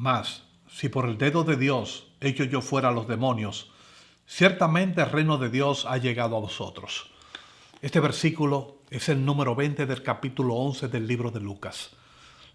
Mas, si por el dedo de Dios echo yo fuera a los demonios, ciertamente el reino de Dios ha llegado a vosotros. Este versículo es el número 20 del capítulo 11 del libro de Lucas.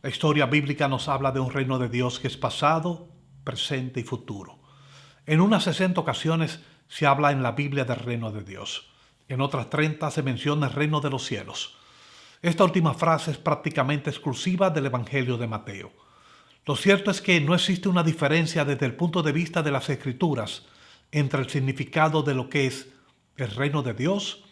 La historia bíblica nos habla de un reino de Dios que es pasado, presente y futuro. En unas 60 ocasiones se habla en la Biblia del reino de Dios. En otras 30 se menciona el reino de los cielos. Esta última frase es prácticamente exclusiva del Evangelio de Mateo. Lo cierto es que no existe una diferencia desde el punto de vista de las Escrituras entre el significado de lo que es el reino de Dios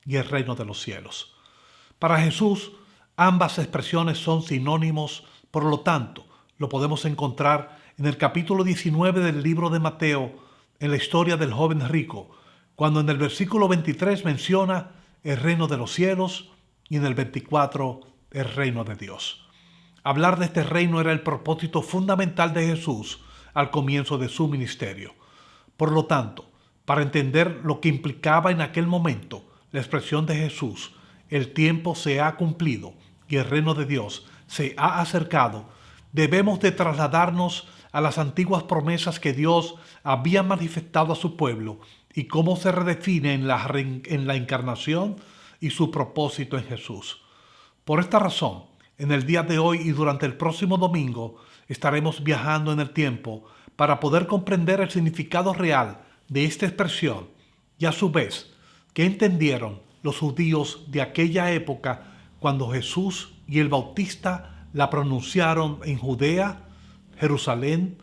y el reino de los cielos. Para Jesús, ambas expresiones son sinónimos, por lo tanto, lo podemos encontrar en el capítulo 19 del libro de Mateo, en la historia del joven rico, cuando en el versículo 23 menciona el reino de los cielos y en el 24 el reino de Dios. Hablar de este reino era el propósito fundamental de Jesús al comienzo de su ministerio. Por lo tanto, para entender lo que implicaba en aquel momento la expresión de Jesús, el tiempo se ha cumplido y el reino de Dios se ha acercado, debemos de trasladarnos a las antiguas promesas que Dios había manifestado a su pueblo y cómo se redefine en la encarnación y su propósito en Jesús. Por esta razón, en el día de hoy y durante el próximo domingo estaremos viajando en el tiempo para poder comprender el significado real de esta expresión y a su vez qué entendieron los judíos de aquella época cuando Jesús y el Bautista la pronunciaron en Judea, Jerusalén,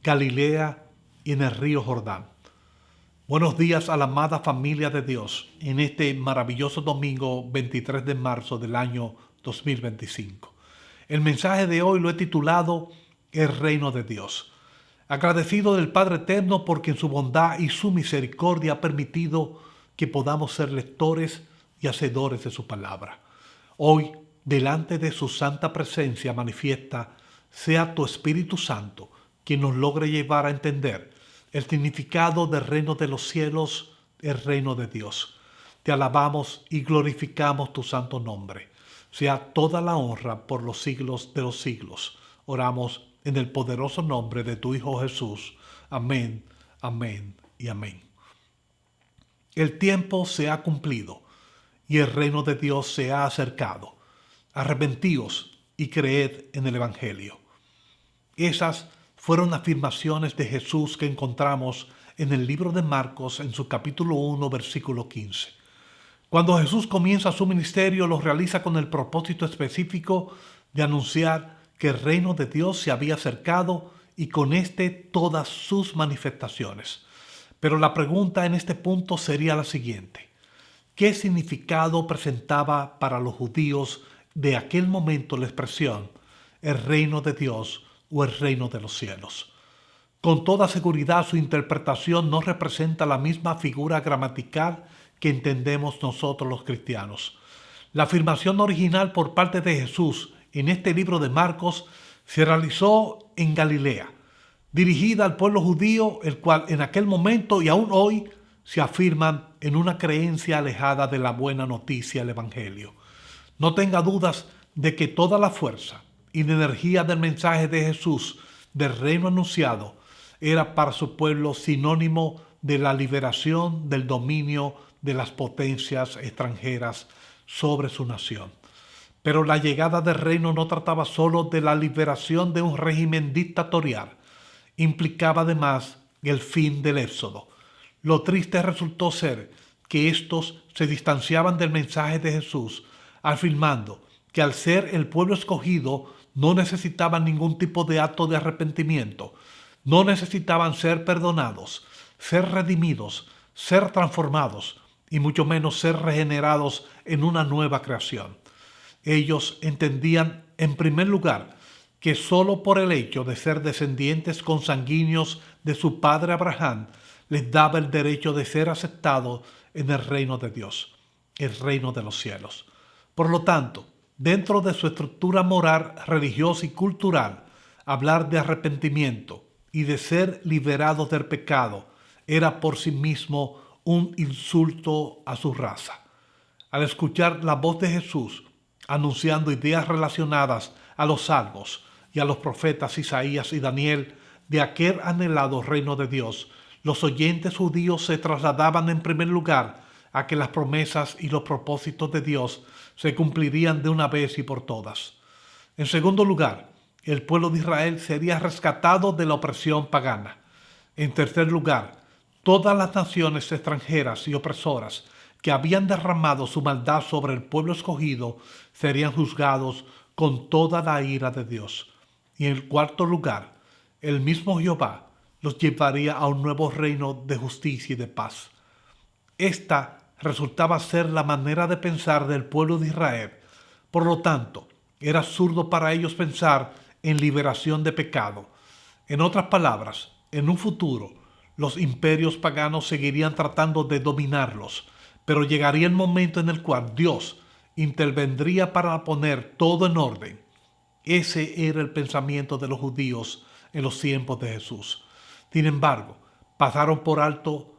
Galilea y en el río Jordán. Buenos días a la amada familia de Dios en este maravilloso domingo 23 de marzo del año 2025. El mensaje de hoy lo he titulado El reino de Dios. Agradecido del Padre Eterno porque en su bondad y su misericordia ha permitido que podamos ser lectores y hacedores de su palabra. Hoy, delante de su santa presencia manifiesta, sea tu Espíritu Santo quien nos logre llevar a entender el significado del reino de los cielos, el reino de Dios. Te alabamos y glorificamos tu santo nombre. Sea toda la honra por los siglos de los siglos. Oramos en el poderoso nombre de tu Hijo Jesús. Amén, amén y amén. El tiempo se ha cumplido y el reino de Dios se ha acercado. Arrepentíos y creed en el Evangelio. Esas fueron afirmaciones de Jesús que encontramos en el libro de Marcos en su capítulo 1, versículo 15. Cuando Jesús comienza su ministerio, lo realiza con el propósito específico de anunciar que el reino de Dios se había acercado y con todas sus manifestaciones. Pero la pregunta en este punto sería la siguiente: ¿qué significado presentaba para los judíos de aquel momento la expresión el reino de Dios o el reino de los cielos? Con toda seguridad su interpretación no representa la misma figura gramatical que entendemos nosotros los cristianos. La afirmación original por parte de Jesús en este libro de Marcos se realizó en Galilea, dirigida al pueblo judío, el cual en aquel momento y aún hoy se afirman en una creencia alejada de la buena noticia del Evangelio. No tenga dudas de que toda la fuerza y la energía del mensaje de Jesús del reino anunciado era para su pueblo sinónimo de la liberación del dominio de las potencias extranjeras sobre su nación. Pero la llegada del reino no trataba solo de la liberación de un régimen dictatorial, implicaba además el fin del éxodo. Lo triste resultó ser que estos se distanciaban del mensaje de Jesús, afirmando que al ser el pueblo escogido no necesitaban ningún tipo de acto de arrepentimiento, no necesitaban ser perdonados, ser redimidos, ser transformados y mucho menos ser regenerados en una nueva creación. Ellos entendían, en primer lugar, que solo por el hecho de ser descendientes consanguíneos de su padre Abraham les daba el derecho de ser aceptados en el reino de Dios, el reino de los cielos. Por lo tanto, dentro de su estructura moral, religiosa y cultural, hablar de arrepentimiento y de ser liberados del pecado era por sí mismo un insulto a su raza. Al escuchar la voz de Jesús anunciando ideas relacionadas a los salvos y a los profetas Isaías y Daniel de aquel anhelado reino de Dios, los oyentes judíos se trasladaban en primer lugar a que las promesas y los propósitos de Dios se cumplirían de una vez y por todas. En segundo lugar, el pueblo de Israel sería rescatado de la opresión pagana. En tercer lugar, todas las naciones extranjeras y opresoras que habían derramado su maldad sobre el pueblo escogido serían juzgados con toda la ira de Dios. Y en cuarto lugar, el mismo Jehová los llevaría a un nuevo reino de justicia y de paz. Esta resultaba ser la manera de pensar del pueblo de Israel. Por lo tanto, era absurdo para ellos pensar en liberación de pecado. En otras palabras, en un futuro, los imperios paganos seguirían tratando de dominarlos, pero llegaría el momento en el cual Dios intervendría para poner todo en orden. Ese era el pensamiento de los judíos en los tiempos de Jesús. Sin embargo, pasaron por alto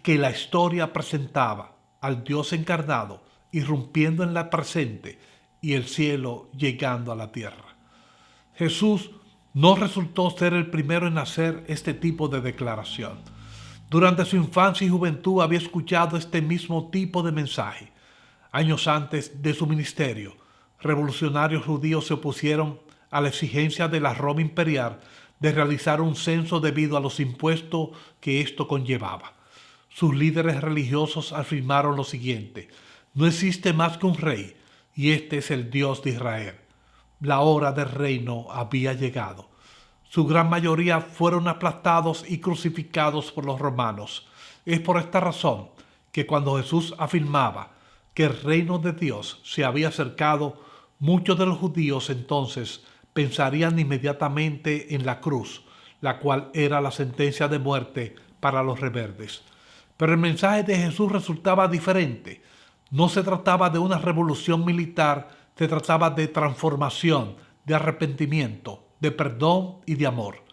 que la historia presentaba al Dios encarnado irrumpiendo en la presente y el cielo llegando a la tierra. Jesús no resultó ser el primero en hacer este tipo de declaración. Durante su infancia y juventud había escuchado este mismo tipo de mensaje. Años antes de su ministerio, revolucionarios judíos se opusieron a la exigencia de la Roma imperial de realizar un censo debido a los impuestos que esto conllevaba. Sus líderes religiosos afirmaron lo siguiente: no existe más que un rey, y este es el Dios de Israel. La hora del reino había llegado. Su gran mayoría fueron aplastados y crucificados por los romanos. Es por esta razón que cuando Jesús afirmaba que el reino de Dios se había acercado, muchos de los judíos entonces pensarían inmediatamente en la cruz, la cual era la sentencia de muerte para los rebeldes. Pero el mensaje de Jesús resultaba diferente. No se trataba de una revolución militar, se trataba de transformación, de arrepentimiento, de perdón y de amor.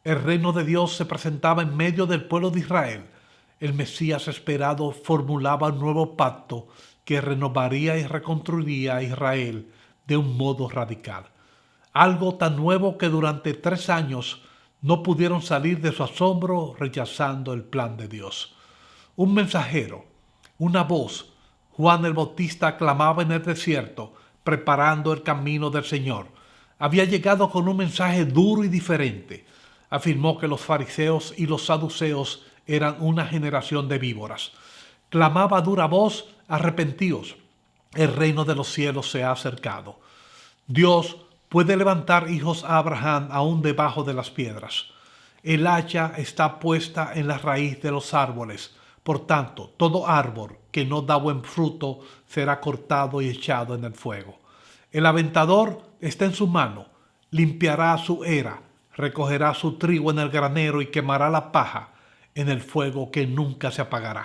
El reino de Dios se presentaba en medio del pueblo de Israel. El Mesías esperado formulaba un nuevo pacto que renovaría y reconstruiría a Israel de un modo radical. Algo tan nuevo que durante 3 años no pudieron salir de su asombro rechazando el plan de Dios. Un mensajero, una voz, Juan el Bautista clamaba en el desierto, preparando el camino del Señor. Había llegado con un mensaje duro y diferente. Afirmó que los fariseos y los saduceos eran una generación de víboras. Clamaba a dura voz: arrepentíos, el reino de los cielos se ha acercado. Dios puede levantar hijos a Abraham aún debajo de las piedras. El hacha está puesta en la raíz de los árboles. Por tanto, todo árbol que no da buen fruto será cortado y echado en el fuego. El aventador está en su mano, limpiará su era, recogerá su trigo en el granero y quemará la paja en el fuego que nunca se apagará.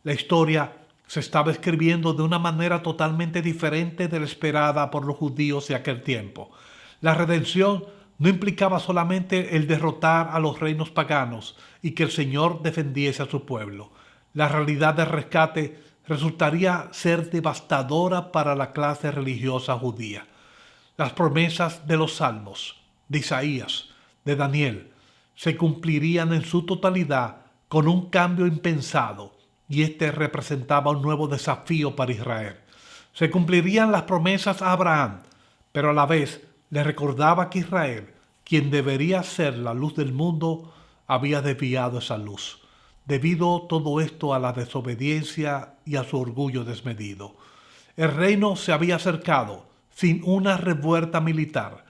La historia se estaba escribiendo de una manera totalmente diferente de la esperada por los judíos de aquel tiempo. La redención no implicaba solamente el derrotar a los reinos paganos y que el Señor defendiese a su pueblo. La realidad del rescate resultaría ser devastadora para la clase religiosa judía. Las promesas de los salmos, de Isaías, de Daniel, se cumplirían en su totalidad con un cambio impensado, y este representaba un nuevo desafío para Israel. Se cumplirían las promesas a Abraham, pero a la vez le recordaba que Israel, quien debería ser la luz del mundo, había desviado esa luz. Debido todo esto a la desobediencia y a su orgullo desmedido. El reino se había acercado sin una revuelta militar.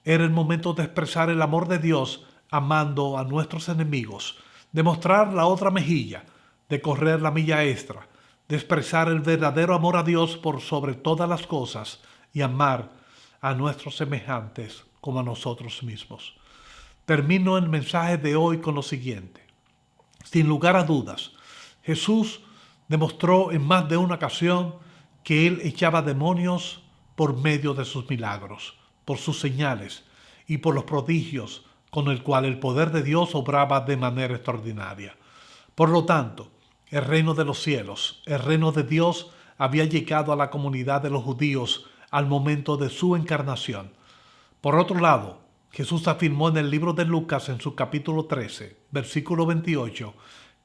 Era el momento de expresar el amor de Dios amando a nuestros enemigos, de mostrar la otra mejilla, de correr la milla extra, de expresar el verdadero amor a Dios por sobre todas las cosas y amar a nuestros semejantes como a nosotros mismos. Termino el mensaje de hoy con lo siguiente. Sin lugar a dudas, Jesús demostró en más de una ocasión que Él echaba demonios por medio de sus milagros, por sus señales y por los prodigios con el cual el poder de Dios obraba de manera extraordinaria. Por lo tanto, el reino de los cielos, el reino de Dios, había llegado a la comunidad de los judíos al momento de su encarnación. Por otro lado, Jesús afirmó en el libro de Lucas en su capítulo 13, versículo 28,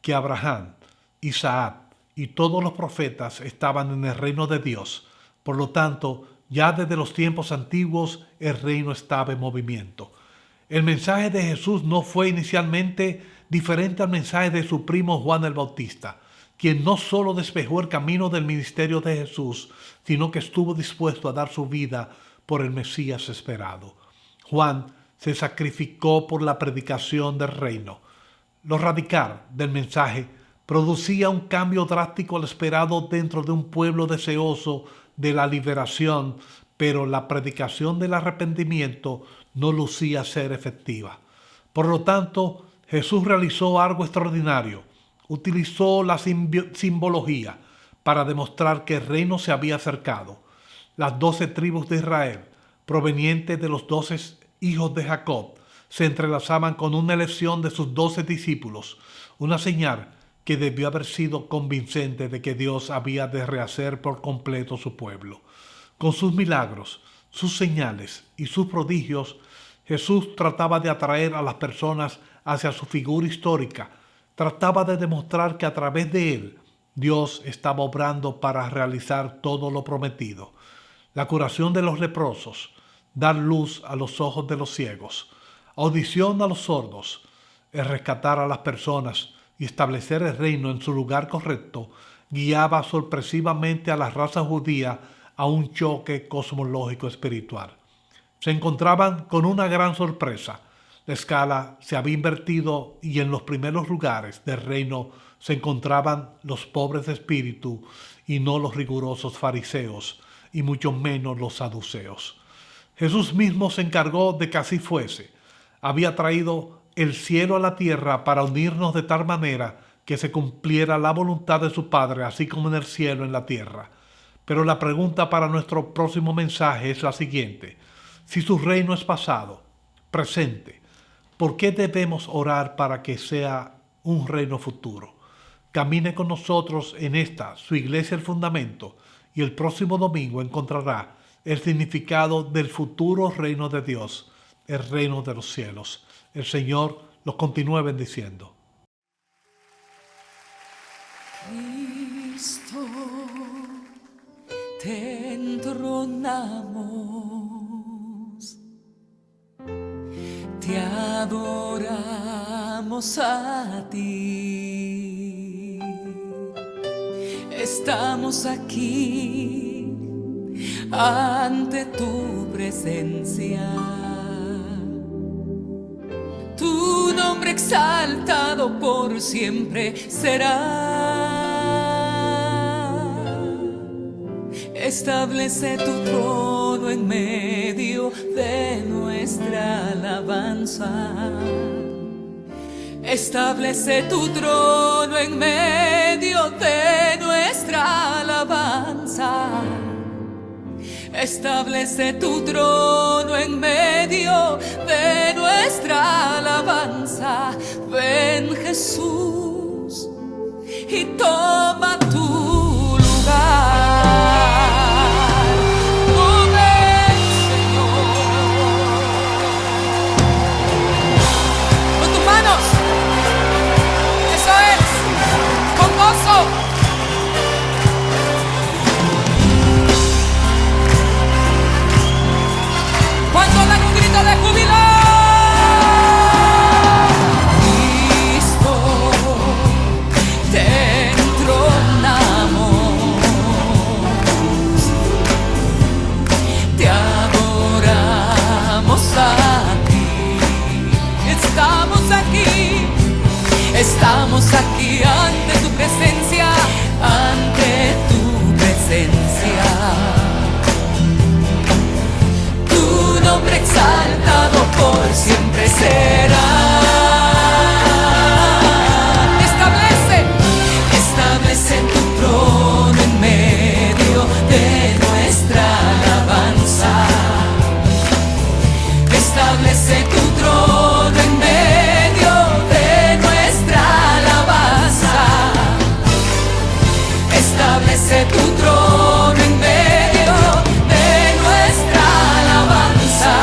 que Abraham, Isaac y todos los profetas estaban en el reino de Dios. Por lo tanto, ya desde los tiempos antiguos el reino estaba en movimiento. El mensaje de Jesús no fue inicialmente diferente al mensaje de su primo Juan el Bautista, quien no solo despejó el camino del ministerio de Jesús, sino que estuvo dispuesto a dar su vida por el Mesías esperado. Juan se sacrificó por la predicación del reino. Lo radical del mensaje producía un cambio drástico al esperado dentro de un pueblo deseoso de la liberación, pero la predicación del arrepentimiento no lucía ser efectiva. Por lo tanto, Jesús realizó algo extraordinario. Utilizó la simbología para demostrar que el reino se había acercado. Las 12 tribus de Israel, provenientes de los 12 hijos de Jacob, se entrelazaban con una elección de sus 12 discípulos, una señal que debió haber sido convincente de que Dios había de rehacer por completo su pueblo. Con sus milagros, sus señales y sus prodigios, Jesús trataba de atraer a las personas hacia su figura histórica. Trataba de demostrar que a través de él, Dios estaba obrando para realizar todo lo prometido. La curación de los leprosos, dar luz a los ojos de los ciegos, audición a los sordos, el rescatar a las personas y establecer el reino en su lugar correcto, guiaba sorpresivamente a la raza judía a un choque cosmológico espiritual. Se encontraban con una gran sorpresa. La escala se había invertido y en los primeros lugares del reino se encontraban los pobres de espíritu y no los rigurosos fariseos, y mucho menos los saduceos. Jesús mismo se encargó de que así fuese. Había traído el cielo a la tierra para unirnos de tal manera que se cumpliera la voluntad de su Padre, así como en el cielo en la tierra. Pero la pregunta para nuestro próximo mensaje es la siguiente: si su reino es pasado, presente, ¿por qué debemos orar para que sea un reino futuro? Camine con nosotros en esta, su iglesia El Fundamento, y el próximo domingo encontrará el significado del futuro reino de Dios, el reino de los cielos. El Señor los continúe bendiciendo. Cristo, te entronamos, te adoramos a ti. Estamos aquí ante tu presencia. Tu nombre exaltado por siempre será. Establece tu trono en medio de nuestra alabanza. Establece tu trono en medio de nuestra alabanza. Establece tu trono en medio de nuestra alabanza. Ven, Jesús, y toma tu lugar. Oh, ven, Señor. Con tus manos. Eso es. Con gozo. Cuando dan un grito de júbilo. Cristo, te entronamos, te adoramos a ti. Estamos aquí ante tu presencia, ante tu presencia. Nombre exaltado por siempre será. Establece tu trono en medio de nuestra alabanza. Establece tu trono en medio de nuestra alabanza. Establece tu trono en medio de nuestra alabanza.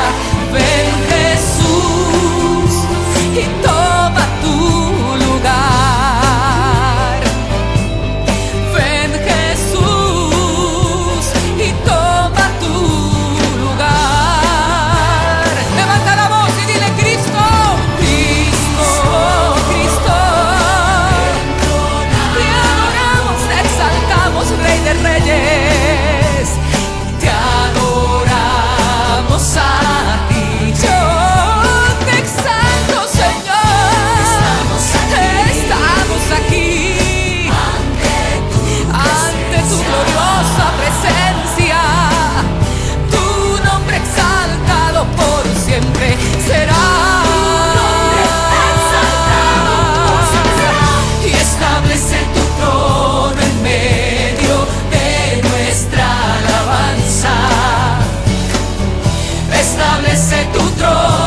establece tu trono